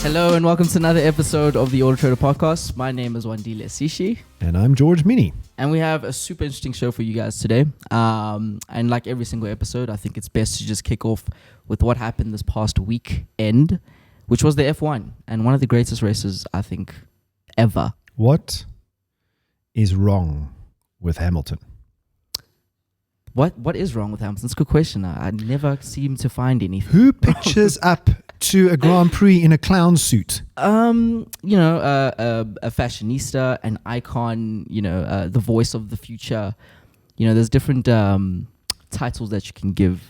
Hello and welcome to another episode of the AutoTrader Podcast. My name is Wandile Sishi. And I'm George Mienie. And we have a super interesting show for you guys today. And like every single episode, I think it's best to just kick off with what happened this past weekend, which was the F1 and one of the greatest races, I think, ever. What is wrong with Hamilton? What is wrong with Hamilton? That's a good question. I never seem to find anything. Who pitches up to a Grand Prix in a clown suit? A fashionista, an icon, the voice of the future. There's different titles that you can give,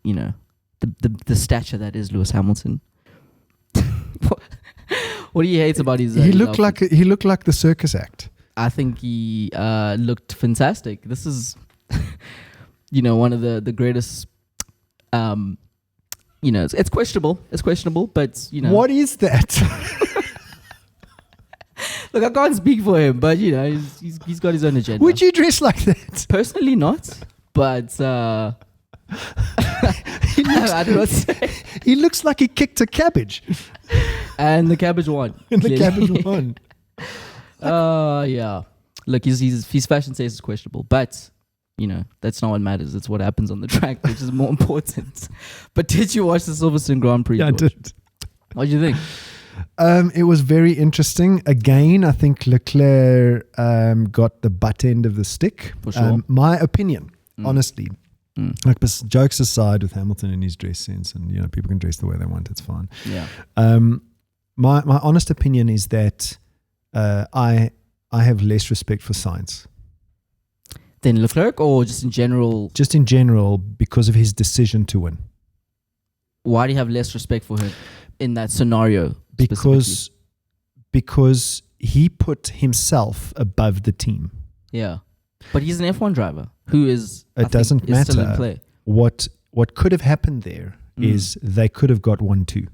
the stature that is Lewis Hamilton. What do you hate about his He looked like the circus act. I think he looked fantastic. This is one of the greatest it's questionable. It's questionable, but What is that? Look, I can't speak for him, but he's got his own agenda. Would you dress like that? Personally, not. But I don't know what to say. He looks like he kicked a cabbage. And the cabbage won. And the cabbage won. Yeah. Look, his fashion taste is questionable, but that's not what matters. It's what happens on the track, which is more important. But did you watch the Silverstone Grand Prix? Yeah, George? I did. What did you think? It was very interesting. Again, I think Leclerc got the butt end of the stick. For sure. My opinion, honestly, like jokes aside with Hamilton and his dress sense, and people can dress the way they want. It's fine. Yeah. My honest opinion is that I have less respect for science. Then Leclerc, or just in general? Just in general, because of his decision to win. Why do you have less respect for him in that scenario? Because he put himself above the team. Yeah, but he's an F1 driver who is. It doesn't matter. Still in play. What could have happened there is they could have got 1-2.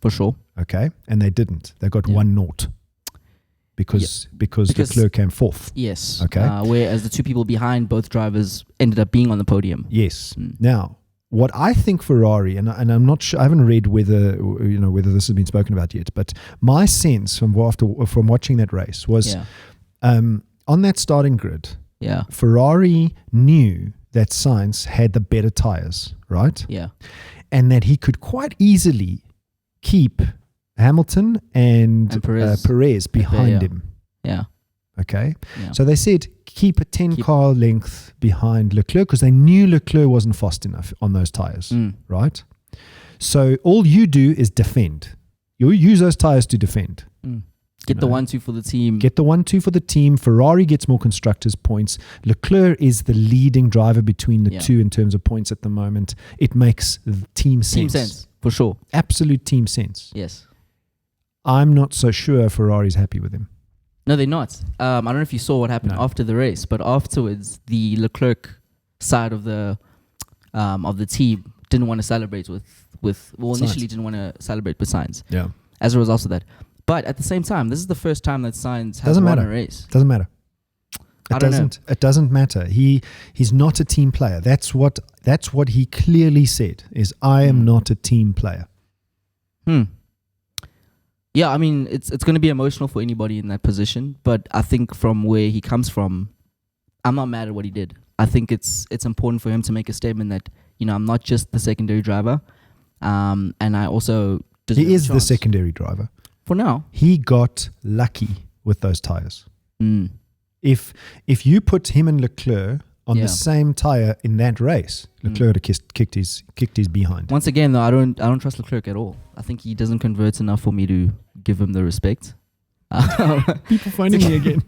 For sure. Okay, and they didn't. They got 1-0. Because Leclerc came fourth. Yes. Okay. Whereas the two people behind both drivers ended up being on the podium. Yes. Now, what I think Ferrari, and I'm not sure, I haven't read whether this has been spoken about yet, but my sense from watching that race was on that starting grid, Ferrari knew that Sainz had the better tires, right? Yeah. And that he could quite easily keep Hamilton and Perez behind him. Yeah. Okay. Yeah. So they said keep a 10-car length behind Leclerc because they knew Leclerc wasn't fast enough on those tires, right? So all you do is defend. You use those tires to defend. Get the 1-2 for the team. Get the 1-2 for the team. Ferrari gets more constructors' points. Leclerc is the leading driver between the two in terms of points at the moment. It makes team sense. Team sense, for sure. Absolute team sense. Yes. I'm not so sure Ferrari's happy with him. No, they're not. I don't know if you saw what happened after the race, but afterwards, the Leclerc side of the team didn't want to celebrate initially didn't want to celebrate with Sainz. Yeah. As a result of that. But at the same time, this is the first time that Sainz has won a race. Doesn't matter. It doesn't matter. He's not a team player. That's what he clearly said is I am not a team player. Yeah, I mean, it's going to be emotional for anybody in that position, but I think from where he comes from, I'm not mad at what he did. I think it's important for him to make a statement that, I'm not just the secondary driver, and I also deserve He is a chance. the secondary driver. For now. He got lucky with those tires. If you put him and Leclerc on the same tire in that race, Leclerc would have kicked his behind. Once again, though, I don't trust Leclerc at all. I think he doesn't convert enough for me to give him the respect. People finding me again.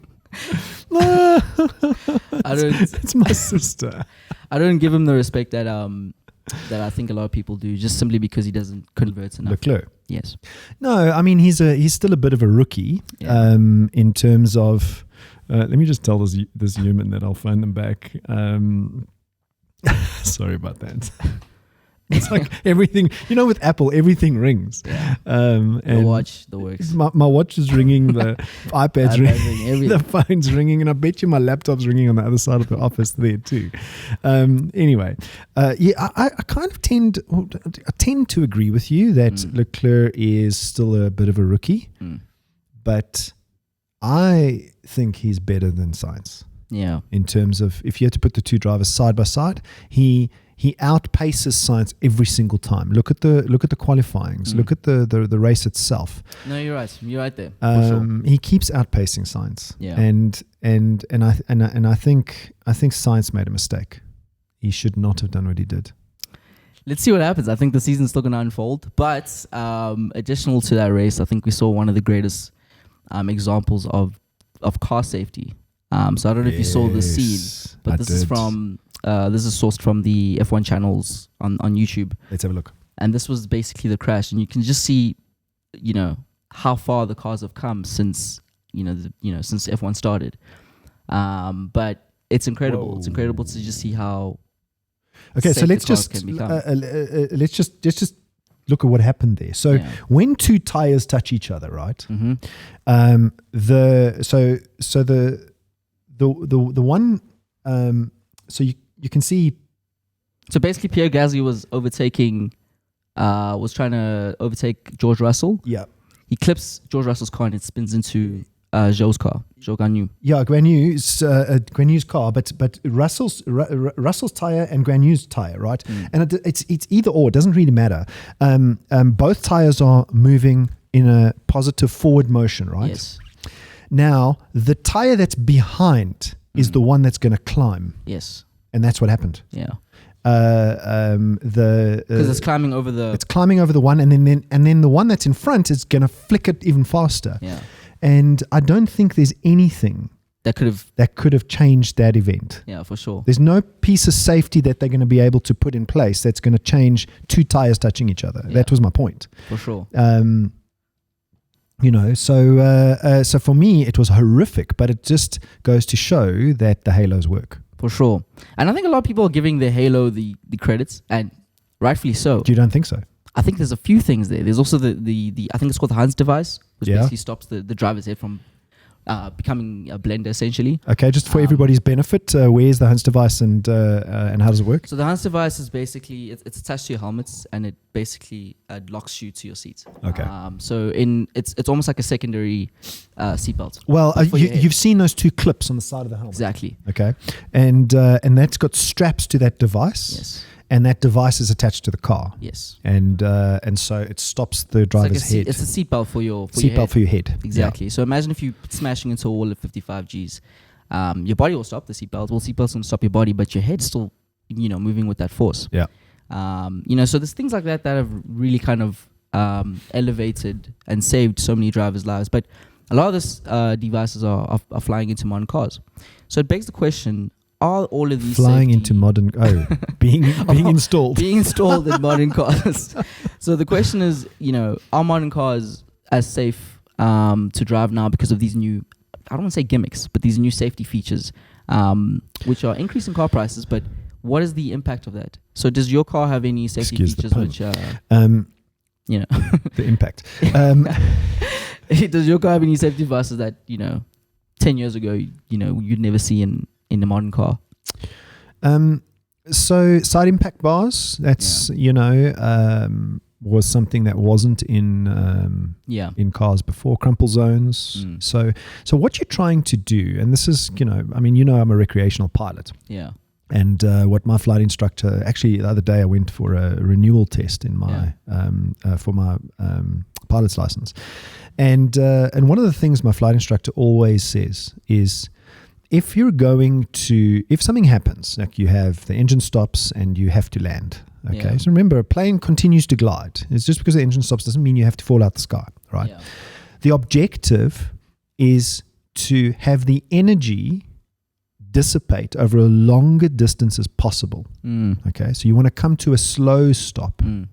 It's my sister. I don't give him the respect that I think a lot of people do, just simply because he doesn't convert enough. Leclerc. Yes. No, I mean he's still a bit of a rookie in terms of. Let me just tell this human that I'll find them back. Sorry about that. It's like everything, with Apple, everything rings. Yeah. And the watch, the works. My watch is ringing, the iPad's ringing, the phone's ringing, and I bet you my laptop's ringing on the other side of the office there too. Anyway, I kind of tend to agree with you that Leclerc is still a bit of a rookie, but I think he's better than Sainz. Yeah. In terms of, if you had to put the two drivers side by side, he outpaces Sainz every single time. Look at the qualifyings. Look at the race itself. No, you're right. You're right there. For sure. He keeps outpacing Sainz. Yeah. And I think Sainz made a mistake. He should not have done what he did. Let's see what happens. I think the season's still going to unfold. But additional to that race, I think we saw one of the greatest examples of car safety. So I don't know if you saw the scene, but this is sourced from the F1 channels on YouTube. Let's have a look. And this was basically the crash, and you can just see, how far the cars have come since since F1 started. But it's incredible. Whoa. It's incredible to just see how. Okay, so let's just look at what happened there. So when two tires touch each other, right? Mm-hmm. The one, so you can see. So basically, Pierre Gasly was trying to overtake George Russell. Yeah. He clips George Russell's car and it spins into Zhou's car, Zhou Guanyu. Yeah, Guanyu's car, but Russell's tire and Guanyu's tire, right? And it's either or. It doesn't really matter. Both tires are moving in a positive forward motion, right? Yes. Now, the tire that's behind is the one that's going to climb. Yes. And that's what happened. Yeah. Because it's climbing over the. It's climbing over the one, and then the one that's in front is going to flick it even faster. Yeah. And I don't think there's anything that could have changed that event. Yeah, for sure. There's no piece of safety that they're going to be able to put in place that's going to change two tires touching each other. Yeah. That was my point. For sure. So for me, it was horrific, but it just goes to show that the halos work. For sure. And I think a lot of people are giving the halo the credits, and rightfully so. You don't think so? I think there's a few things there. There's also the I think it's called the Hans device, which basically stops the driver's head from becoming a blender, essentially. Okay, just for everybody's benefit, where's the Hans device and how does it work? So the Hans device is basically, it's attached to your helmets, and it basically locks you to your seat. Okay. So it's almost like a secondary seatbelt. Well, you've seen those two clips on the side of the helmet. Exactly. Okay. And that's got straps to that device. Yes. And that device is attached to the car. Yes. And so it stops the driver's head. It's a seatbelt for your seatbelt for your head. Exactly. Yeah. So imagine if you're smashing into a wall at 55 Gs. Your body will stop the seatbelt. Well, seatbelt's going to stop your body, but your head's still, moving with that force. Yeah. So there's things like that have really kind of elevated and saved so many drivers' lives. But a lot of these devices are flying into modern cars. So it begs the question, are all of these flying into modern being installed in modern cars? So the question is, are modern cars as safe to drive now because of these new, I don't want to say gimmicks, but these new safety features, which are increasing car prices? But what is the impact of that? So does your car have any safety features which the impact? Does your car have any safety devices that 10 years ago you'd never see in a modern car? So side impact bars, that's was something that wasn't in cars before. Crumple zones. So what you're trying to do, and this is I'm a recreational pilot. Yeah. And what my flight instructor, actually the other day I went for a renewal test in my for my pilot's license, and one of the things my flight instructor always says is, if something happens, like you have the engine stops and you have to land, okay? Yeah. So remember, a plane continues to glide. It's just because the engine stops doesn't mean you have to fall out the sky, right? Yeah. The objective is to have the energy dissipate over a longer distance as possible. Okay, so you want to come to a slow stop, kind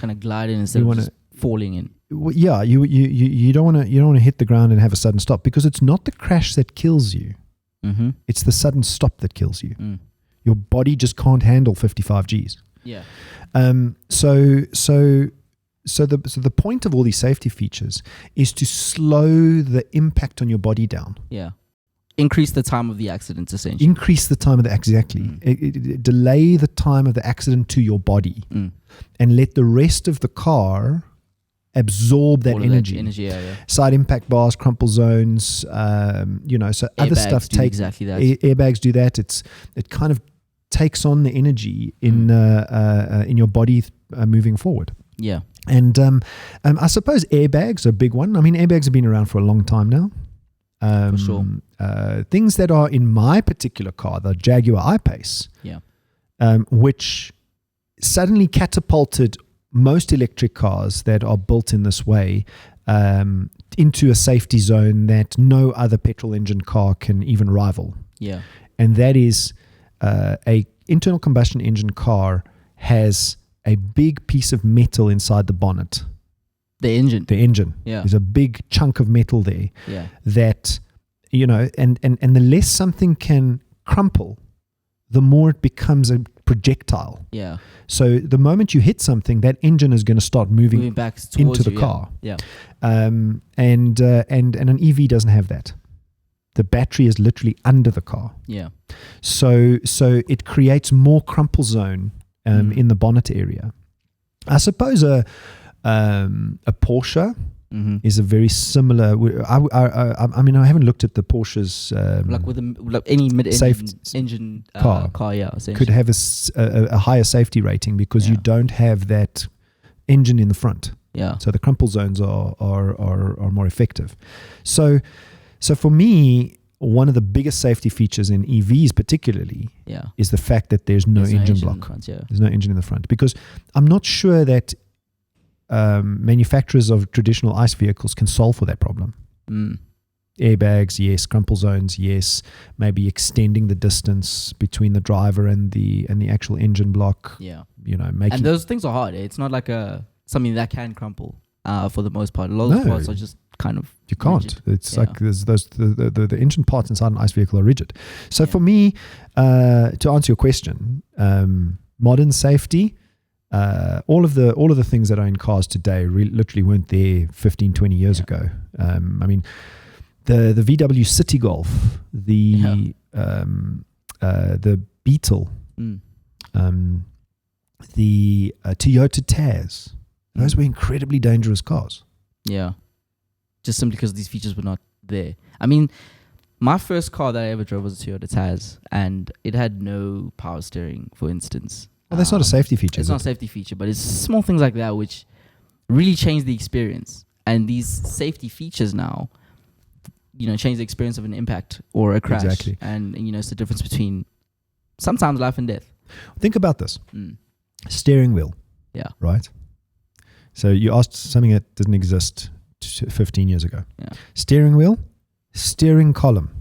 of glide in instead of just falling in. Yeah, you don't want to hit the ground and have a sudden stop, because it's not the crash that kills you. Mm-hmm. It's the sudden stop that kills you. Your body just can't handle 55 Gs. Yeah. So the point of all these safety features is to slow the impact on your body down. Yeah. Increase the time of the accident, essentially. Increase the time of the exactly. Delay the time of the accident to your body, and let the rest of the car absorb that energy. Side impact bars, crumple zones, so airbags other stuff take exactly that. Airbags do that. It kind of takes on the energy in your body moving forward. Yeah. And I suppose airbags are a big one. I mean, airbags have been around for a long time now. For sure. Things that are in my particular car, the Jaguar I-Pace, which suddenly catapulted most electric cars that are built in this way into a safety zone that no other petrol engine car can even rival. Yeah. And that is a internal combustion engine car has a big piece of metal inside the bonnet. The engine. Yeah. There's a big chunk of metal there. Yeah. That, and the less something can crumple, the more it becomes a projectile. Yeah. So the moment you hit something, that engine is going to start moving back into the car. Yeah. And an EV doesn't have that. The battery is literally under the car. Yeah. So it creates more crumple zone in the bonnet area. I suppose a Porsche is a very similar. I mean, I haven't looked at the Porsches. Like with any mid-engine car, could have a higher safety rating because you don't have that engine in the front. Yeah. So the crumple zones are more effective. So for me, one of the biggest safety features in EVs particularly is the fact that there's no engine block. There's no engine in the front, because I'm not sure that manufacturers of traditional ICE vehicles can solve for that problem. Airbags, yes. Crumple zones, yes. Maybe extending the distance between the driver and the actual engine block. Yeah. Making, and those things are hard. It's not like something that can crumple for the most part. A lot of parts are just kind of you can't. Rigid. It's like there's those the engine parts inside an ICE vehicle are rigid. So for me, to answer your question, modern safety. All of the things that are in cars today literally weren't there 15, 20 years ago. I mean, the VW City Golf, the Beetle, the Toyota Taz, those were incredibly dangerous cars. Yeah, just simply because these features were not there. I mean, my first car that I ever drove was a Toyota Taz, and it had no power steering, for instance. Well, that's not a safety feature. It's not a safety feature, but it's small things like that which really change the experience. And these safety features now, change the experience of an impact or a crash. Exactly. And it's the difference between sometimes life and death. Think about this. Steering wheel. Yeah. Right? So you asked something that didn't exist 15 years ago. Yeah. Steering wheel, steering column.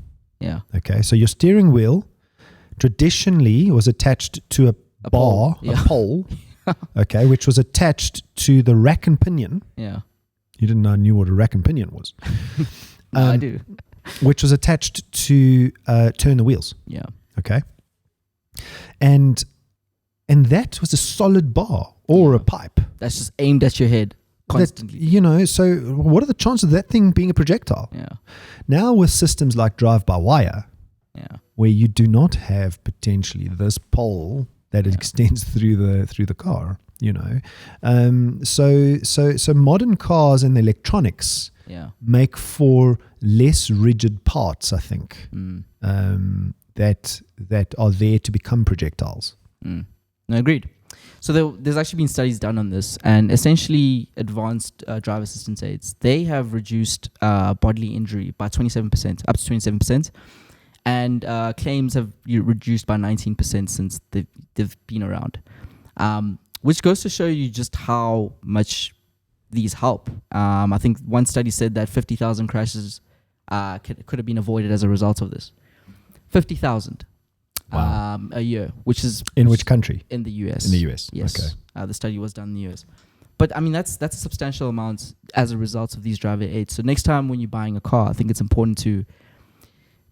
Yeah. Okay. So your steering wheel traditionally was attached to a bar, a pole, okay, which was attached to the rack and pinion. Yeah. You didn't know I knew what a rack and pinion was. No, I do. Which was attached to turn the wheels. Yeah. Okay. And that was a solid bar or a pipe. That's just aimed at your head constantly. That, so what are the chances of that thing being a projectile? Yeah. Now with systems like drive-by-wire, where you do not have potentially this pole that extends through the car, So modern cars and electronics make for less rigid parts, I think, that are there to become projectiles. No, agreed. So there's actually been studies done on this, and essentially advanced driver assistance aids, they have reduced bodily injury by 27%, up to 27%. And claims have reduced by 19% since they've been around, which goes to show you just how much these help. I think one study said that 50,000 crashes could have been avoided as a result of this. 50,000 a year, which is... In which country? In the US. In the US, yes. Okay. The study was done in the US. But, I mean, that's a substantial amount as a result of these driver aids. So next time when you're buying a car, I think it's important to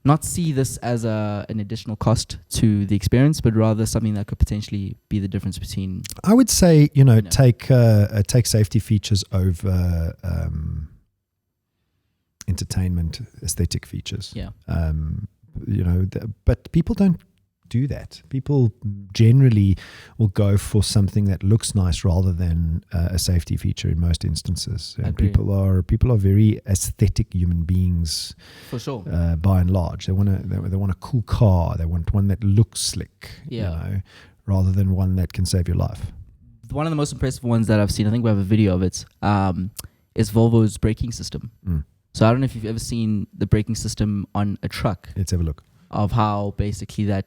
not see this as an additional cost to the experience, but rather something that could potentially be the difference between. I would say, take safety features over entertainment, aesthetic features. Yeah. But people don't do that. People generally will go for something that looks nice rather than a safety feature in most instances. And people are very aesthetic human beings, for sure. By and large, they want a cool car. They want one that looks slick. Rather than one that can save your life. One of the most impressive ones that I've seen, I think we have a video of it, is Volvo's braking system. So I don't know if you've ever seen the braking system on a truck. Let's have a look. Of how basically that,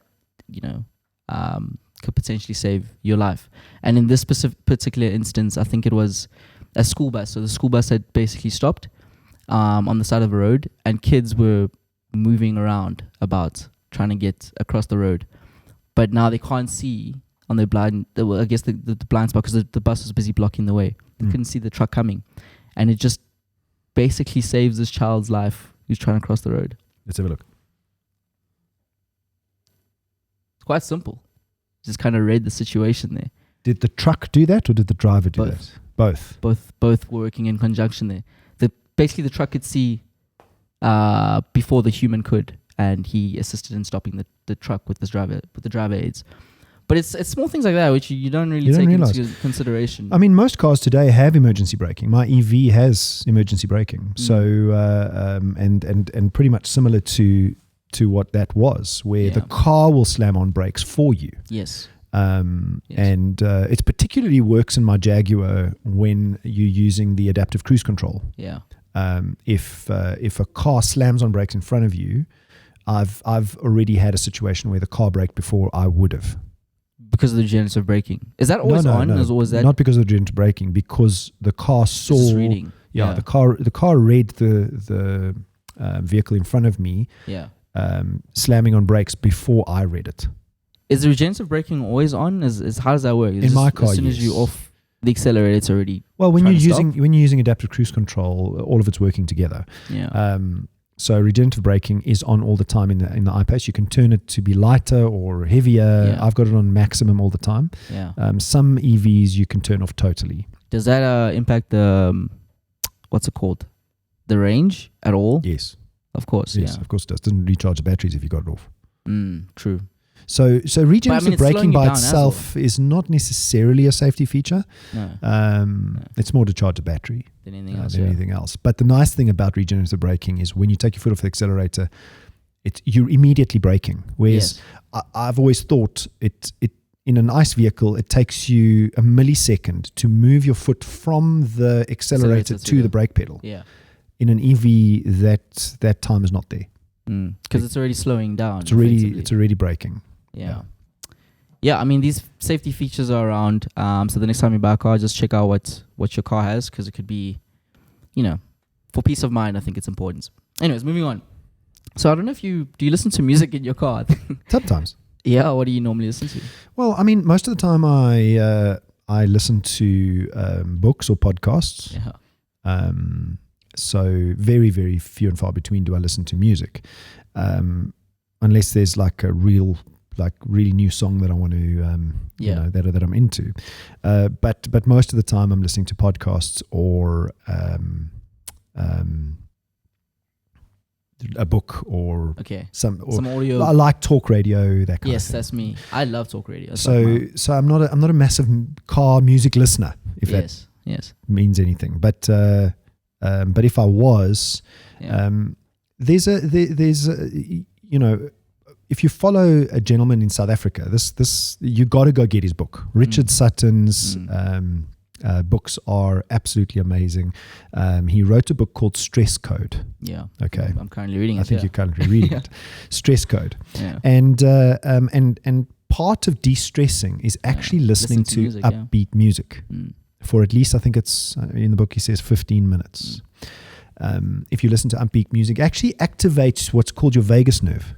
could potentially save your life. And in this particular instance, I think it was a school bus. So the school bus had basically stopped on the side of the road, and kids were moving around about trying to get across the road. But now they can't see on their blind, I guess the blind spot, because the bus was busy blocking the way. They couldn't see the truck coming. And it just basically saves this child's life who's trying to cross the road. Let's have a look. It's quite simple. Just kind of read the situation there. Did the truck do that, or did the driver do that? Both. Both were working in conjunction there. Basically the truck could see before the human could, and he assisted in stopping the truck with the driver aids. But it's small things like that which you don't really take into consideration. I mean, most cars today have emergency braking. My EV has emergency braking. So and pretty much similar to what that was, where the car will slam on brakes for you. Yes. And it particularly works in my Jaguar when you're using the adaptive cruise control. Yeah. If a car slams on brakes in front of you, I've already had a situation where the car braked before I would have. Because of the regenerative braking. Is that always on? No. Or was that not because of the regenerative braking, because the car saw. Just reading. Yeah, the car read the vehicle in front of me. Yeah. Slamming on brakes before I read it. Is the regenerative braking always on? How does that work? In my car, as soon as you off the accelerator, it's already. Well, when you're using adaptive cruise control, all of it's working together. Yeah. So regenerative braking is on all the time in the I-Pace. You can turn it to be lighter or heavier. Yeah. I've got it on maximum all the time. Yeah. Some EVs you can turn off totally. Does that impact the what's it called? The range at all? Yes. Of course. Yes, of course it does. It doesn't recharge the batteries if you got it off. True. So regenerative braking by itself is not necessarily a safety feature. No. It's more to charge the battery than anything else. But the nice thing about regenerative braking is when you take your foot off the accelerator, you're immediately braking. Whereas I've always thought it in an ICE vehicle, it takes you a millisecond to move your foot from the accelerator to the brake pedal. Yeah. In an EV, that time is not there. Because it's already slowing down. It's already braking. Yeah, I mean, these safety features are around. So the next time you buy a car, just check out what your car has, because it could be, for peace of mind, I think it's important. Anyways, moving on. So I don't know if do you listen to music in your car? Sometimes. Yeah, what do you normally listen to? Well, I mean, most of the time I listen to books or podcasts. Yeah. So very, very few and far between do I listen to music, unless there's like a really new song that I want to, that I'm into. But most of the time I'm listening to podcasts or a book or some audio. I like talk radio, that kind of thing. Yes, that's me. I love talk radio. So I'm not a massive car music listener, if that means anything. But if I was, there's if you follow a gentleman in South Africa, this you got to go get his book. Richard Sutton's books are absolutely amazing. He wrote a book called Stress Code. Yeah. Okay. I'm currently reading it. I think you're currently reading it. Stress Code. Yeah. And part of de-stressing is actually listening to music, upbeat music. For at least, I think it's in the book he says 15 minutes. If you listen to upbeat music, actually activates what's called your vagus nerve.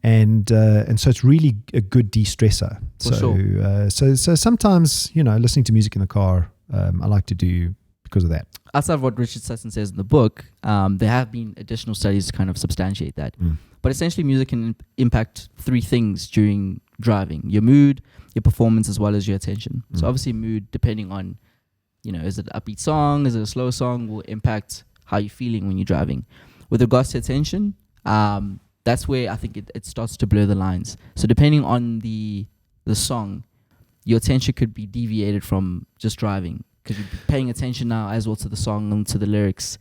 And so it's really a good de-stressor. So sometimes, listening to music in the car, I like to do because of that. Outside of what Richard Sutton says in the book, there have been additional studies to kind of substantiate that. But essentially, music can impact three things during driving: your mood, your performance, as well as your attention. So obviously, mood, depending on, is it an upbeat song, is it a slow song, will impact how you're feeling when you're driving. With regards to attention, that's where I think it starts to blur the lines. So depending on the song, your attention could be deviated from just driving, because you're paying attention now as well to the song and to the lyrics.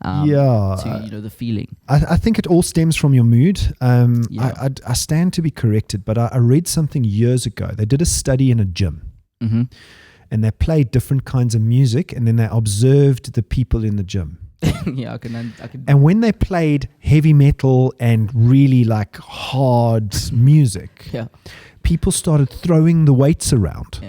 To the feeling. I think it all stems from your mood. I stand to be corrected, but I read something years ago. They did a study in a gym, and they played different kinds of music, and then they observed the people in the gym. I can. And when they played heavy metal and really like hard music, people started throwing the weights around.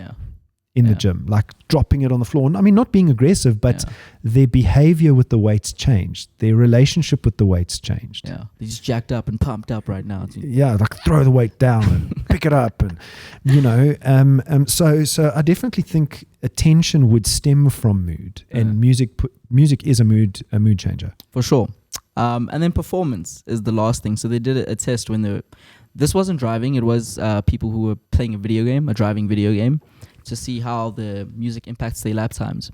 In the gym, like dropping it on the floor. I mean, not being aggressive, but their behavior with the weights changed. Their relationship with the weights changed. They're just jacked up and pumped up right now. Like throw the weight down and pick it up, and So I definitely think attention would stem from mood, and music is a mood changer for sure. And then performance is the last thing. So they did a test when this wasn't driving; it was people who were playing a driving video game, to see how the music impacts their lap times.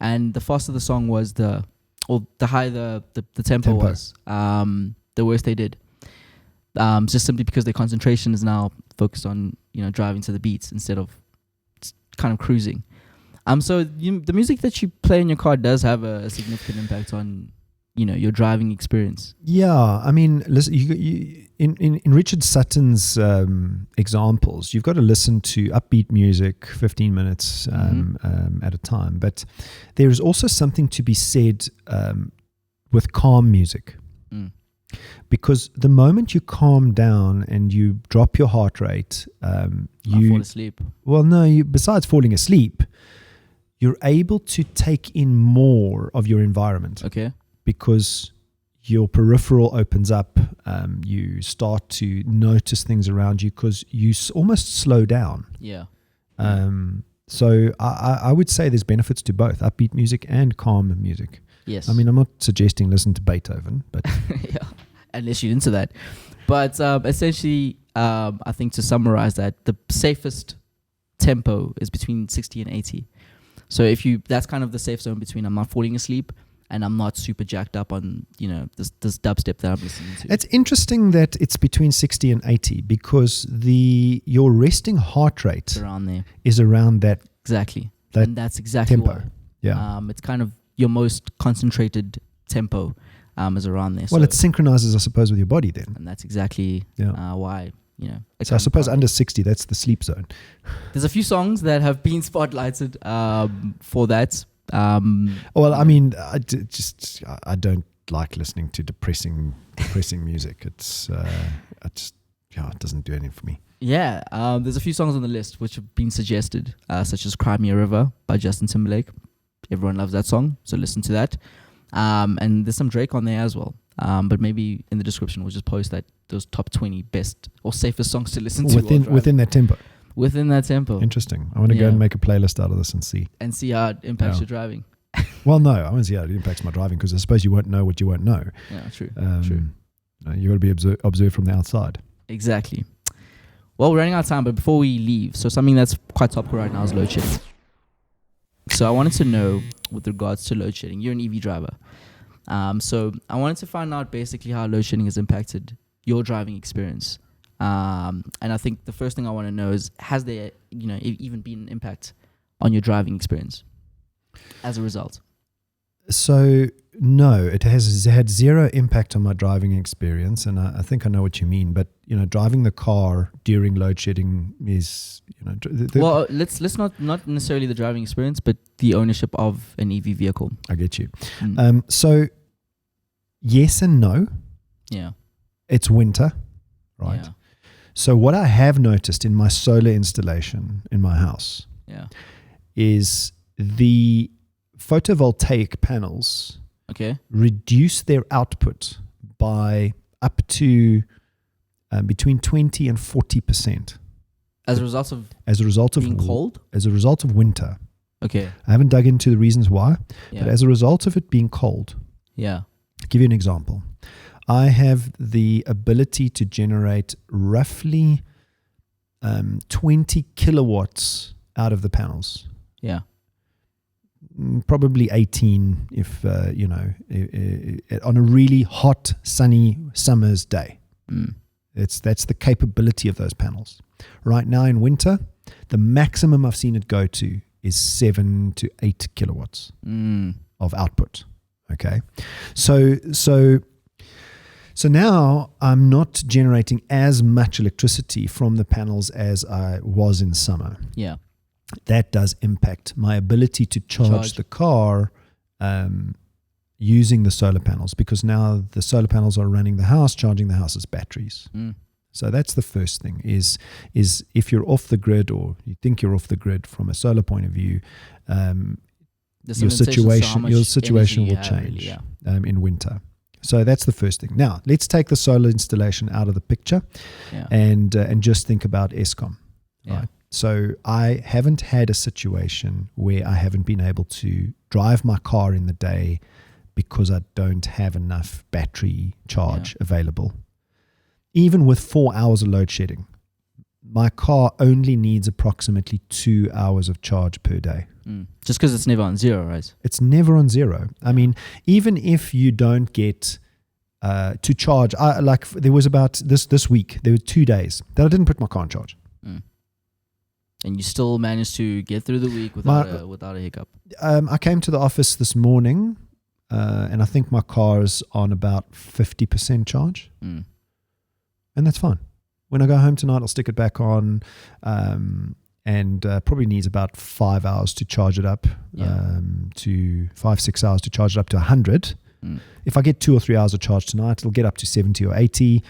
And the faster the song was, the higher the tempo was, the worse they did. Just simply because their concentration is now focused on driving to the beats instead of kind of cruising. So the music that you play in your car does have a significant impact on your driving experience. I mean, listen, in Richard Sutton's examples, you've got to listen to upbeat music 15 minutes at a time. But there is also something to be said with calm music. Because the moment you calm down and you drop your heart rate, you fall asleep. Well, no, besides falling asleep, you're able to take in more of your environment. Okay. Because your peripheral opens up, you start to notice things around you because you almost slow down. So I would say there's benefits to both upbeat music and calm music. Yes. I mean, I'm not suggesting listen to Beethoven, but unless you're into that. But essentially, I think to summarize that, the safest tempo is between 60 and 80. So that's kind of the safe zone between I'm not falling asleep and I'm not super jacked up on, this dubstep that I'm listening to. It's interesting that it's between 60 and 80 because your resting heart rate is around that. Exactly. And that's exactly tempo. Why. It's kind of your most concentrated tempo is around there. Well, it synchronizes, I suppose, with your body then. And that's exactly why, So I suppose under 60, that's the sleep zone. There's a few songs that have been spotlighted for that. Well, I mean, I don't like listening to depressing music. It doesn't do anything for me. There's a few songs on the list which have been suggested, such as Cry Me a River by Justin Timberlake. Everyone loves that song, so listen to that. And there's some Drake on there as well. But maybe in the description we'll just post those top 20 best or safest songs to listen to within that tempo. Within that tempo. Interesting. I want to go and make a playlist out of this and see how it impacts your driving. Well, no, I want to see how it impacts my driving because I suppose you won't know what you won't know. Yeah, true. You got to be observed from the outside. Exactly. Well, we're running out of time, but before we leave, so something that's quite topical right now is load shedding. So I wanted to know, with regards to load shedding, you're an EV driver. So I wanted to find out basically how load shedding has impacted your driving experience. And I think the first thing I want to know is, has there, even been an impact on your driving experience as a result? So no, it has had zero impact on my driving experience, and I think I know what you mean. But driving the car during load shedding is, well, let's not necessarily the driving experience, but the ownership of an EV vehicle. I get you. So yes and no. Yeah, it's winter, right? Yeah. So what I have noticed in my solar installation in my house, is the photovoltaic panels reduce their output by up to between 20 and 40%. As a result of being cold? As a result of winter. Okay. I haven't dug into the reasons why, Yeah. but as a result of it being cold, Yeah. I'll give you an example. I have the ability to generate roughly 20 kilowatts out of the panels. Yeah. Probably 18 if, on a really hot, sunny summer's day. Mm. That's the capability of those panels. Right now in winter, the maximum I've seen it go to is 7 to 8 kilowatts of output. Okay. So now I'm not generating as much electricity from the panels as I was in summer. Yeah. That does impact my ability to charge the car using the solar panels, because now the solar panels are running the house, charging the house's batteries. So that's the first thing is if you're off the grid, or you think you're off the grid from a solar point of view, your situation will change in winter. So that's the first thing. Now let's take the solar installation out of the picture, and just think about Eskom. Yeah. Right? So I haven't had a situation where I haven't been able to drive my car in the day because I don't have enough battery charge available. Even with 4 hours of load shedding, my car only needs approximately 2 hours of charge per day. Just because it's never on zero, right? It's never on zero. I mean, even if you don't get to charge, there was about this week, there were 2 days that I didn't put my car on charge. And you still managed to get through the week without a hiccup. I came to the office this morning, and I think my car is on about 50% charge. And that's fine. When I go home tonight, I'll stick it back on, and probably needs about 5 hours to charge it up, to 5-6 hours to charge it up to 100. If I get 2 or 3 hours of charge tonight, it'll get up to 70 or 80,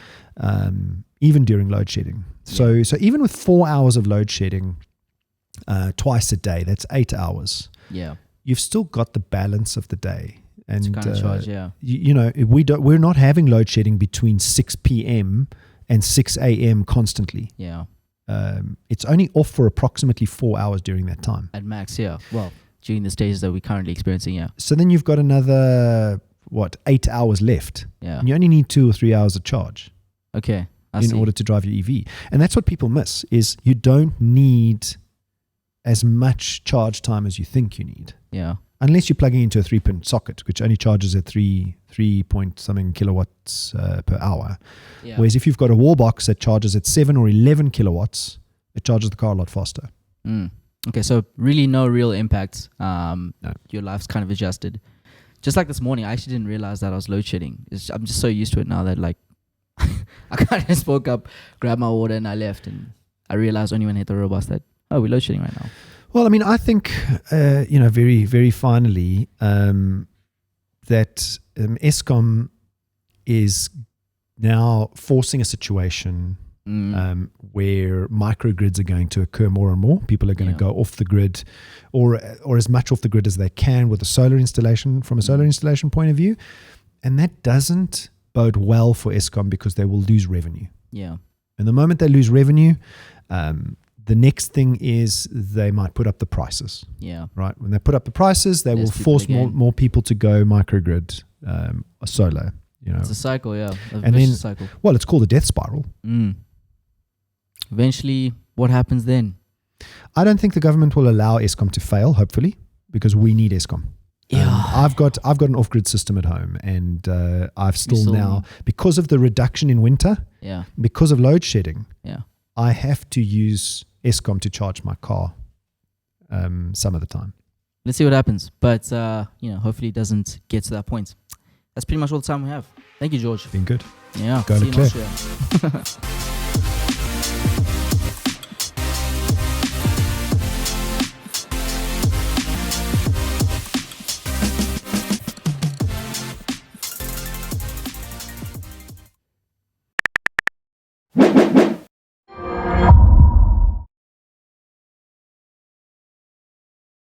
even during load shedding. So even with 4 hours of load shedding twice a day, that's 8 hours. Yeah, you've still got the balance of the day. And to kind of charge, we're not having load shedding between 6 p.m. and 6 a.m. constantly. Yeah. It's only off for approximately 4 hours during that time. At max, yeah. Well, during the stages that we're currently experiencing, yeah. So then you've got another, 8 hours left. Yeah. And you only need 2 or 3 hours of charge. Okay. In order to drive your EV. And that's what people miss, is you don't need as much charge time as you think you need. Yeah. Unless you're plugging into a 3-pin socket, which only charges at 3 point something kilowatts per hour. Yeah. Whereas if you've got a wall box that charges at 7 or 11 kilowatts, it charges the car a lot faster. Okay, so really no real impact. No. Your life's kind of adjusted. Just like this morning, I actually didn't realize that I was load shedding. I'm just so used to it now that I kind of just woke up, grabbed my water, and I left. And I realized only when I hit the robots that, we're load shedding right now. Well, I mean, I think, very, very finally, that Eskom is now forcing a situation where microgrids are going to occur more and more. People are going to go off the grid, or as much off the grid as they can with a solar installation, from a solar installation point of view. And that doesn't bode well for Eskom, because they will lose revenue. Yeah. And the moment they lose revenue, the next thing is they might put up the prices. Yeah. Right. When they put up the prices, they will force more people to go microgrid, solar. It's a cycle, yeah. And then, cycle. Well, it's called a death spiral. Eventually, what happens then? I don't think the government will allow Eskom to fail, hopefully, because we need Eskom. Yeah. I've got an off-grid system at home, and I've still now, because of the reduction in winter, because of load shedding, I have to use Eskom to charge my car some of the time. Let's see what happens, but hopefully it doesn't get to that point. That's pretty much all the time we have. Thank you, George. Been good. Yeah. Go Leclerc.